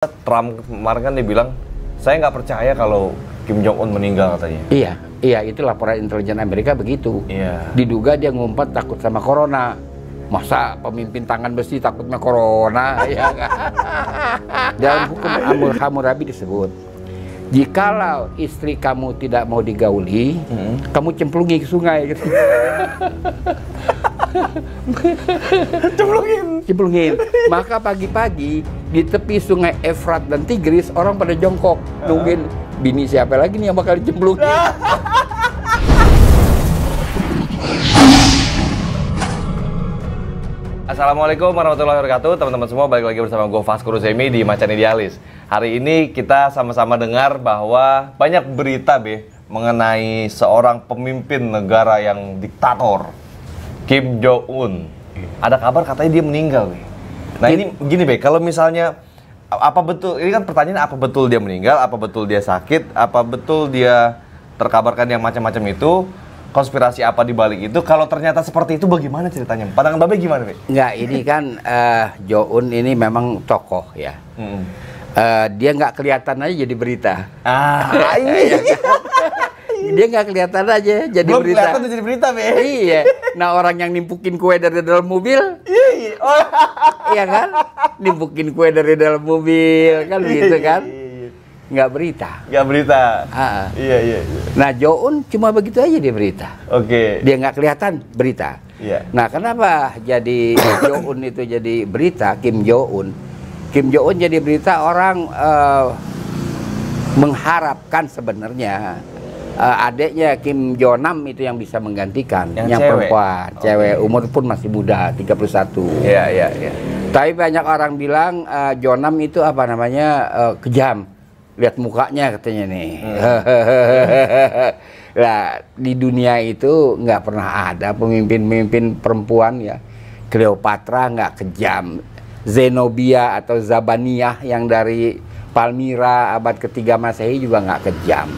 Trump kemarin kan dia bilang, saya nggak percaya kalau Kim Jong Un meninggal katanya. Iya, itu laporan intelijen Amerika begitu. Iya. Diduga dia ngumpet takut sama corona. Masa pemimpin tangan besi takutnya corona? Ya kan? Dalam hukum Hammurabi disebut, jikalau istri kamu tidak mau digauli, kamu cemplungi ke sungai. Gitu. Cemplungin. Maka pagi-pagi di tepi sungai Efrat dan Tigris orang pada jongkok nungguin bini siapa lagi nih yang bakal dicemplungin. Assalamualaikum warahmatullahi wabarakatuh, teman-teman semua, balik lagi bersama gue Vasco Ruzemi di Macan Idealis. Hari ini kita sama-sama dengar bahwa banyak berita mengenai seorang pemimpin negara yang diktator, Kim Jong Un. Ada kabar katanya dia meninggal, Nah ini gini, kalau misalnya apa betul, ini kan pertanyaan, apa betul dia meninggal, apa betul dia sakit, apa betul dia terkabarkan yang macam-macam itu, konspirasi apa di balik itu? Kalau ternyata seperti itu, bagaimana ceritanya? Pandangan Babe gimana, Be? Enggak, ini kan Jong Un ini memang tokoh ya. Dia nggak kelihatan aja jadi berita. Iya. Dia nggak kelihatan aja jadi Belum berita. kelihatan jadi berita, Be. Iya. Nah, orang yang nimpukin kue dari dalam mobil, iya kan? Nimpukin kue dari dalam mobil, kan gitu kan? Nggak berita. Nggak berita. Iya. Nah, Jong Un cuma begitu aja dia berita. Oke. Dia nggak kelihatan berita. Iya. Nah, kenapa jadi Jong Un itu jadi berita, Kim Jong Un? Kim Jong Un jadi berita, orang mengharapkan sebenarnya adiknya Kim Jong Nam itu yang bisa menggantikan, yang perempuan, cewek, umur pun masih muda, 31. Iya. Tapi banyak orang bilang Jong Nam itu apa namanya, kejam. Lihat mukanya katanya nih. Nah, di dunia itu nggak pernah ada pemimpin-pemimpin perempuan ya. Cleopatra nggak kejam. Zenobia atau Zabaniyah yang dari Palmyra abad ketiga Masehi juga nggak kejam.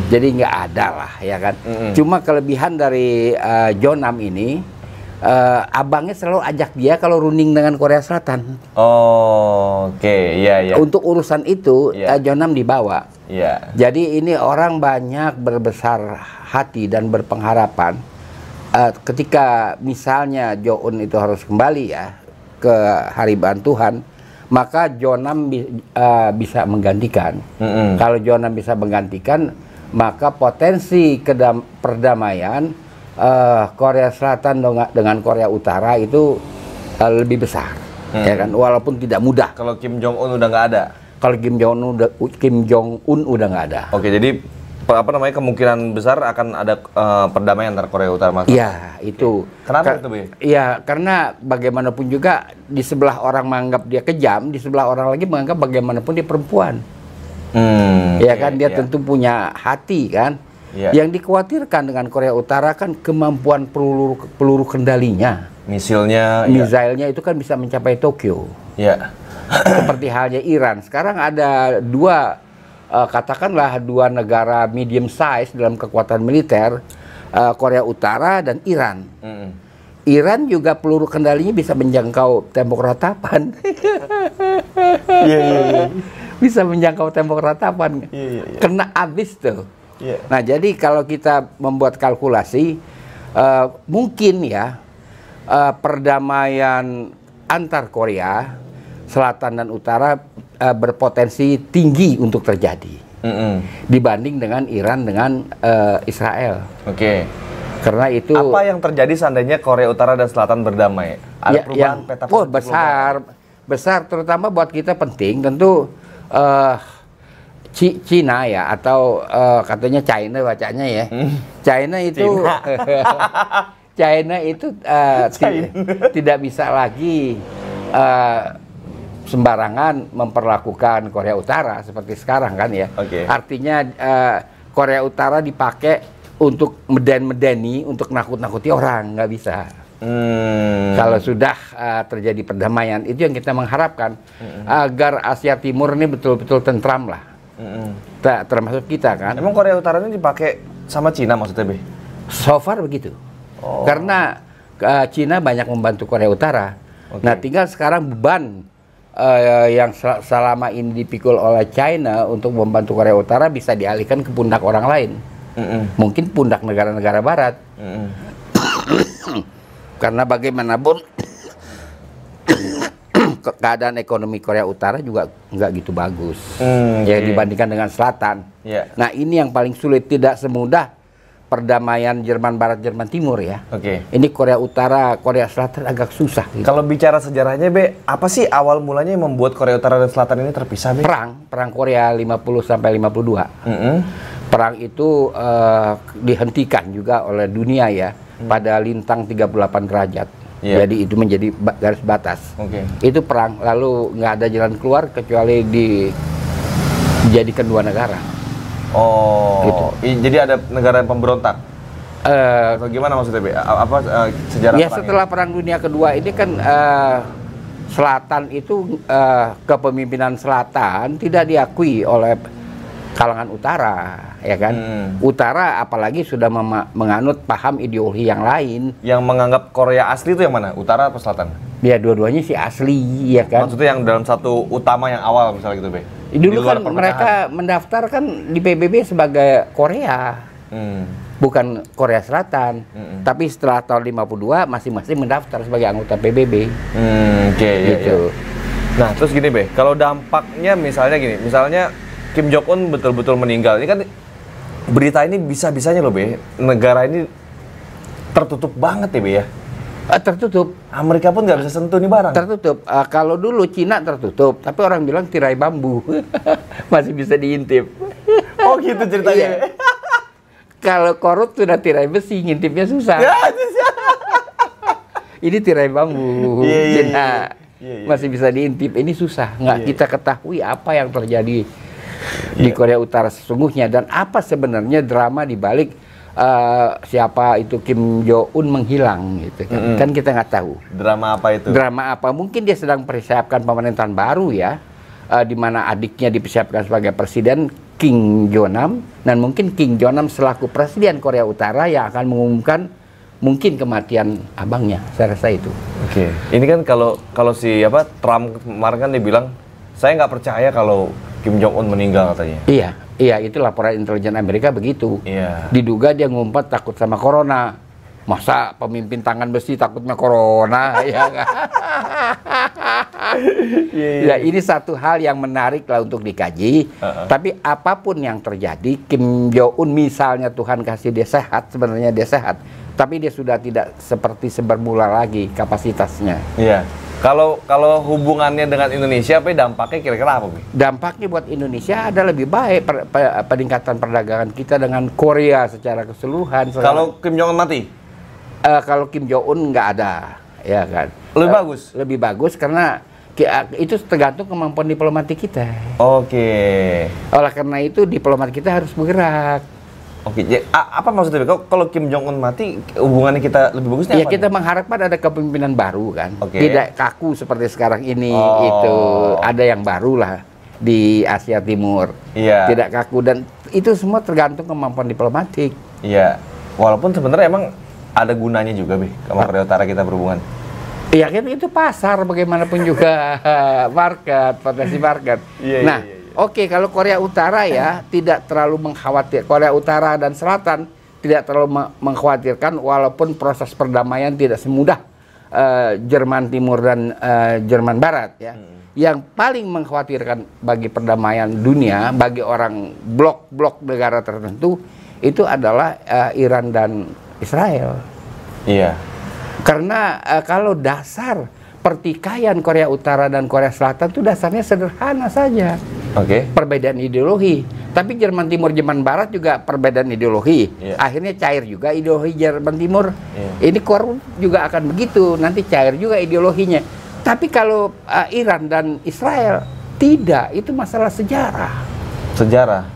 Jadi nggak ada lah ya kan. Cuma kelebihan dari Jong Nam ini, abangnya selalu ajak dia kalau runding dengan Korea Selatan. Oke, iya. Untuk urusan itu Jong Nam dibawa. Iya. Jadi ini orang banyak berbesar hati dan berpengharapan ketika misalnya Jong Un itu harus kembali ya ke hariban Tuhan, maka Jong Nam bisa menggantikan. Kalau Jong Nam bisa menggantikan, maka potensi perdamaian Korea Selatan dengan Korea Utara itu lebih besar, ya kan? Walaupun tidak mudah. Kalau Kim Jong Un udah nggak ada. Kalau Kim Jong Un udah nggak ada. Oke, jadi kemungkinan besar akan ada perdamaian antara Korea Utara. Iya, itu. Kenapa itu, Be? Iya, karena bagaimanapun juga di sebelah orang menganggap dia kejam, di sebelah orang lagi menganggap bagaimanapun dia perempuan. Ya kan, dia tentu punya hati kan. Yang dikhawatirkan dengan Korea Utara kan kemampuan peluru kendalinya. Misilnya itu kan bisa mencapai Tokyo. Iya. Seperti halnya Iran. Sekarang ada katakanlah dua negara medium size dalam kekuatan militer, Korea Utara dan Iran. Iran juga peluru kendalinya bisa menjangkau tembok ratapan. Bisa menjangkau tembok ratapan. Kena abis tuh. Nah, jadi kalau kita membuat kalkulasi, mungkin ya perdamaian antar Korea Selatan dan Utara berpotensi tinggi untuk terjadi dibanding dengan Iran dengan Israel. Oke. Karena itu. Apa yang terjadi seandainya Korea Utara dan Selatan berdamai? Ada perubahan peta besar, terutama buat kita penting tentu Cina ya, atau katanya China bacanya ya. China itu China itu tidak bisa lagi sembarangan memperlakukan Korea Utara seperti sekarang kan ya. Artinya Korea Utara dipakai untuk medeni, untuk nakut-nakuti orang, nggak bisa. Kalau sudah terjadi perdamaian, itu yang kita mengharapkan agar Asia Timur ini betul-betul tentram lah. Termasuk kita kan. Emang Korea Utara ini dipakai sama Cina maksudnya, Be? So far begitu. Karena Cina banyak membantu Korea Utara. Nah, tinggal sekarang beban yang selama ini dipikul oleh China untuk membantu Korea Utara bisa dialihkan ke pundak orang lain. Mungkin pundak negara-negara Barat. Karena bagaimanapun keadaan ekonomi Korea Utara juga nggak gitu bagus ya dibandingkan dengan Selatan. Nah ini yang paling sulit, tidak semudah perdamaian Jerman Barat Jerman Timur ya. Ini Korea Utara Korea Selatan agak susah gitu. Kalau bicara sejarahnya Be, apa sih awal mulanya yang membuat Korea Utara dan Selatan ini terpisah Be? Perang Korea 50 sampai 52. Perang itu dihentikan juga oleh dunia ya pada lintang 38 derajat. Jadi itu menjadi garis batas. Itu perang, lalu nggak ada jalan keluar kecuali dijadikan dua negara. Gitu. Jadi ada negara yang pemberontak. Atau gimana maksudnya, Be? Apa sejarah ya, setelah Perang Dunia Kedua ini kan Selatan itu kepemimpinan Selatan tidak diakui oleh kalangan Utara, ya kan? Utara apalagi sudah menganut paham ideologi yang lain. Yang menganggap Korea asli itu yang mana? Utara atau Selatan? Ya dua-duanya sih asli, ya kan? Maksudnya yang dalam satu utama yang awal misalnya gitu, Be? Dulu kan mereka mendaftarkan di PBB sebagai Korea, bukan Korea Selatan. Tapi setelah tahun 52 masing-masing mendaftar sebagai anggota PBB. Gitu. Nah, terus gini, Be, kalau dampaknya misalnya gini, misalnya Kim Jong Un betul-betul meninggal, ini kan berita ini bisa-bisanya loh, Be, negara ini tertutup banget ya, Be ya. Tertutup. Amerika pun nggak bisa sentuh nih barang. Tertutup. Kalau dulu Cina tertutup, tapi orang bilang tirai bambu masih bisa diintip. Oh gitu ceritanya. Kalau korup sudah tirai besi, ngintipnya susah. Ini tirai bambu, Cina masih bisa diintip. Ini susah, nggak kita ketahui apa yang terjadi di Korea Utara sesungguhnya dan apa sebenarnya drama di balik siapa itu Kim Jong Un menghilang gitu kan. Kan kita nggak tahu. Drama apa itu? Drama apa? Mungkin dia sedang persiapkan pemerintahan baru ya, di mana adiknya dipersiapkan sebagai presiden, Kim Jong Nam, dan mungkin Kim Jong Nam selaku presiden Korea Utara yang akan mengumumkan mungkin kematian abangnya. Saya rasa itu. Ini kan kalau si Trump kemarin kan dia bilang saya nggak percaya kalau Kim Jong Un meninggal katanya. Iya, itu laporan intelijen Amerika begitu. Diduga dia ngumpet takut sama corona. Masa pemimpin tangan besi takutnya corona? Ya, ya, ini satu hal yang menarik lah untuk dikaji. Tapi apapun yang terjadi, Kim Jong Un misalnya Tuhan kasih dia sehat, sebenarnya dia sehat. Tapi dia sudah tidak seperti sebermula lagi kapasitasnya. Kalau hubungannya dengan Indonesia, dampaknya kira-kira apa? Dampaknya buat Indonesia ada lebih baik peningkatan perdagangan kita dengan Korea secara keseluruhan. Kalau Kim Jong Un mati? Kalau Kim Jong Un nggak ada, ya kan? Lebih bagus? Lebih bagus karena itu tergantung kemampuan diplomatik kita. Oleh karena itu diplomat kita harus bergerak. Apa maksudnya? Kalau Kim Jong Un mati, hubungannya kita lebih bagusnya apa? Ya kita mengharapkan ada kepemimpinan baru kan, tidak kaku seperti sekarang ini. Itu ada yang baru lah di Asia Timur, tidak kaku dan itu semua tergantung kemampuan diplomatik. Walaupun sebenarnya emang ada gunanya juga, Be, sama Korea Utara kita berhubungan. Iya kan itu pasar bagaimanapun juga market, potensi market. Kalau Korea Utara ya tidak terlalu mengkhawatir, Korea Utara dan Selatan tidak terlalu mengkhawatirkan walaupun proses perdamaian tidak semudah Jerman Timur dan Jerman Barat ya. Yang paling mengkhawatirkan bagi perdamaian dunia, bagi orang blok-blok negara tertentu itu adalah Iran dan Israel. Karena kalau dasar pertikaian Korea Utara dan Korea Selatan itu dasarnya sederhana saja. Perbedaan ideologi. Tapi Jerman Timur, Jerman Barat juga perbedaan ideologi. Akhirnya cair juga ideologi Jerman Timur. Ini korup juga akan begitu. Nanti cair juga ideologinya. Tapi kalau Iran dan Israel tidak, itu masalah sejarah.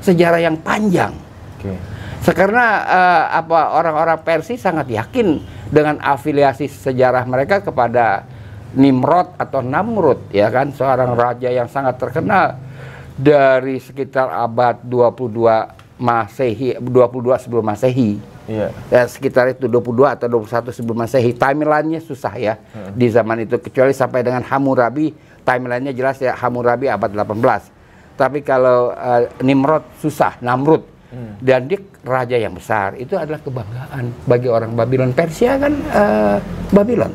Sejarah yang panjang. Karena orang-orang Persia sangat yakin dengan afiliasi sejarah mereka kepada Nimrod atau Namrud, ya kan, seorang raja yang sangat terkenal dari sekitar abad 22 Masehi, 22 sebelum Masehi. Sekitar itu 22 atau 21 sebelum Masehi. Timeline-nya susah ya di zaman itu, kecuali sampai dengan Hammurabi timelinenya jelas ya, Hammurabi abad 18. Tapi kalau Nimrod susah, Namrud. Dan dia raja yang besar, itu adalah kebanggaan bagi orang Babylon. Persia kan Babylon.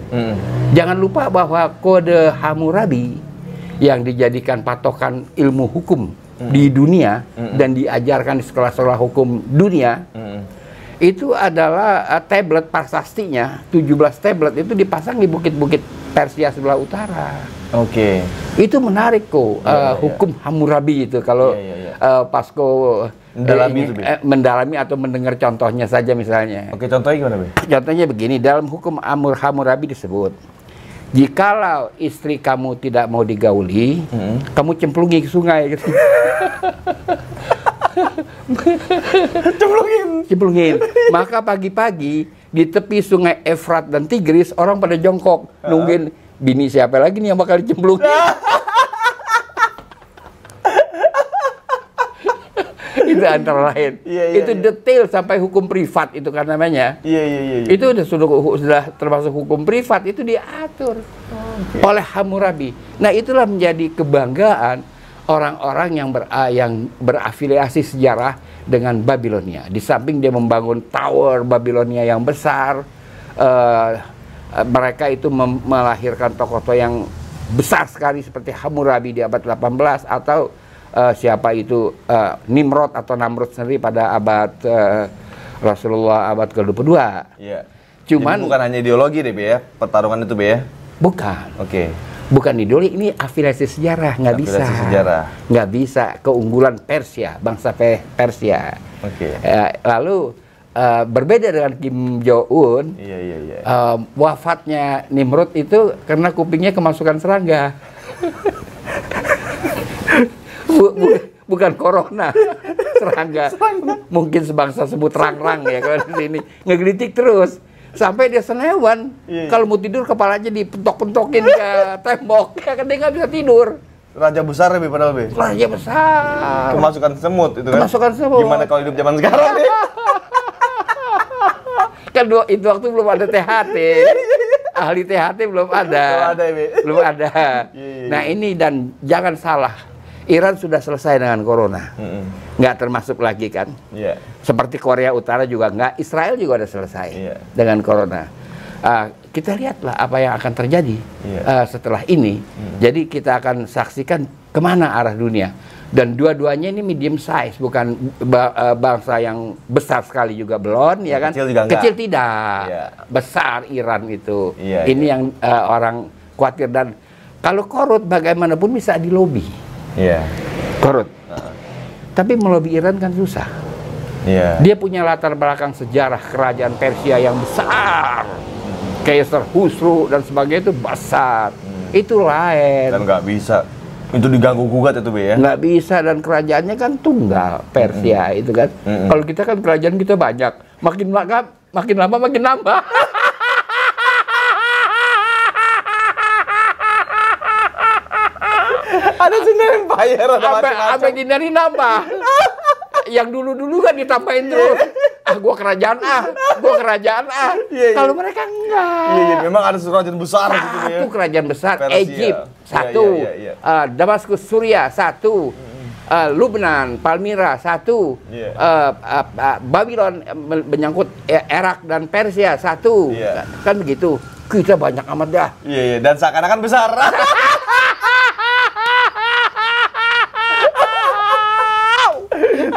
Jangan lupa bahwa kode Hammurabi yang dijadikan patokan ilmu hukum di dunia dan diajarkan di sekolah-sekolah hukum dunia, itu adalah tablet prasastinya, 17 tablet itu dipasang di bukit-bukit Persia sebelah utara. Oke. Itu menarik kok, hukum Hammurabi itu kalau Pasko mendalami atau mendengar contohnya saja misalnya. Oke, contohnya gimana, Be? Contohnya begini, dalam hukum Hammurabi disebut, jikalau istri kamu tidak mau digauli, kamu cemplungi ke sungai gitu. Cemplungin. Maka pagi-pagi di tepi sungai Efrat dan Tigris orang pada jongkok nungguin bini siapa lagi nih yang bakal dicemplungin. Itu antara lain. Itu detail sampai hukum privat itu kan namanya. Itu sudah termasuk hukum privat, itu diatur oleh Hammurabi. Nah, itulah menjadi kebanggaan orang-orang yang berafiliasi sejarah dengan Babilonia. Di samping dia membangun tower Babilonia yang besar, mereka itu melahirkan tokoh-tokoh yang besar sekali seperti Hammurabi di abad 18 atau siapa itu Nimrod atau Namrud sendiri pada abad Rasulullah abad ke-22. Iya. Cuman jadi bukan hanya ideologi deh, Be, ya, pertarungan itu, Be, ya? Bukan. Oke. Bukan ideologi, ini afiliasi sejarah, nggak bisa. Nggak bisa, keunggulan Persia, bangsa Persia. Oke. Lalu berbeda dengan Kim Jong Un, wafatnya Nimrod itu karena kupingnya kemasukan serangga. Bukan corona, serangga. Mungkin sebangsa sebut rang-rang ya kalau di sini. Ngegelitik terus sampai dia senewan. Kalau mau tidur kepalanya dipentok-pentokin ke tembok, ya kan dia nggak bisa tidur. Raja besar ya, padahal, Be. Raja besar. Kemasukan semut itu kan. Kemasukan semut. Gimana kalau hidup zaman sekarang, Be? Kan itu waktu belum ada THT. Ahli THT belum ada. Belum ada. Nah, ini dan jangan salah. Iran sudah selesai dengan corona, nggak termasuk lagi kan? Seperti Korea Utara juga nggak, Israel juga udah selesai dengan corona. Kita lihatlah apa yang akan terjadi setelah ini. Jadi kita akan saksikan kemana arah dunia. Dan dua-duanya ini medium size, bukan bangsa yang besar sekali juga belum, ya kan? Kecil juga enggak. Kecil tidak, besar Iran itu. Ini yang orang khawatir. Dan kalau korut bagaimanapun bisa dilobi. Korut. Tapi melobi Iran kan susah. Dia punya latar belakang sejarah kerajaan Persia yang besar. Kaisar Khusro dan sebagainya itu besar. Itu lain. Dan nggak bisa. Itu diganggu-gugat itu, Be, ya? Nggak bisa, dan kerajaannya kan tunggal, Persia itu kan. Kalau kita kan kerajaan kita banyak. Makin lama makin nambah. Ada Sunda Empire, ada macam-macam. Sampai gini nambah. Yang dulu-dulu kan ditambahin terus. Gua kerajaan Kalau mereka enggak. Memang ada kerajaan besar gitu, ya. Satu kerajaan besar, Egypt satu, Damaskus Suria satu, Lubnan, Palmyra satu, Babylon menyangkut Irak dan Persia satu. Kan begitu. Kita banyak amat dah. Dan seakan-akan besar.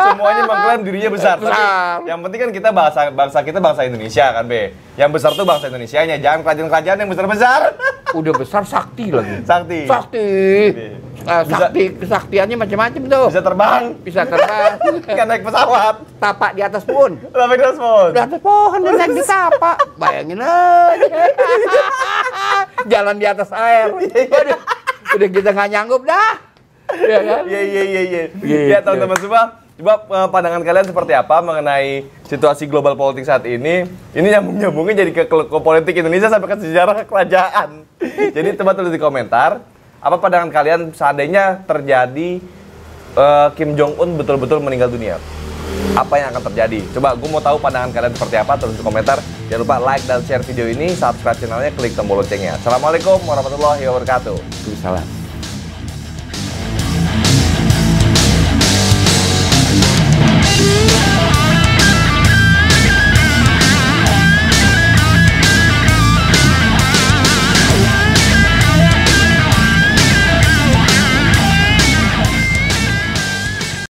Semuanya mengklaim dirinya besar. Tapi yang penting kan kita bangsa Indonesia kan, Be. Yang besar tuh bangsa Indonesianya, jangan kerajaan-kerajaan yang besar-besar. Udah besar sakti lagi. Sakti. Kesaktiannya macam-macam tuh. Bisa terbang. Kan naik pesawat. Tapak di atas pohon. Di atas pohon dan naik di tapak. Bayangin aja. Jalan di atas air. Udah kita nggak nyanggup dah. Ya, teman-teman semua, coba pandangan kalian seperti apa mengenai situasi global politik saat ini? Ini nyambung-nyambungnya jadi ke politik Indonesia sampai ke sejarah kerajaan. Jadi coba tulis di komentar, apa pandangan kalian seandainya terjadi Kim Jong Un betul-betul meninggal dunia? Apa yang akan terjadi? Coba gue mau tahu pandangan kalian seperti apa, tulis di komentar. Jangan lupa like dan share video ini, subscribe channelnya, klik tombol loncengnya. Assalamualaikum warahmatullahi wabarakatuh. Salam.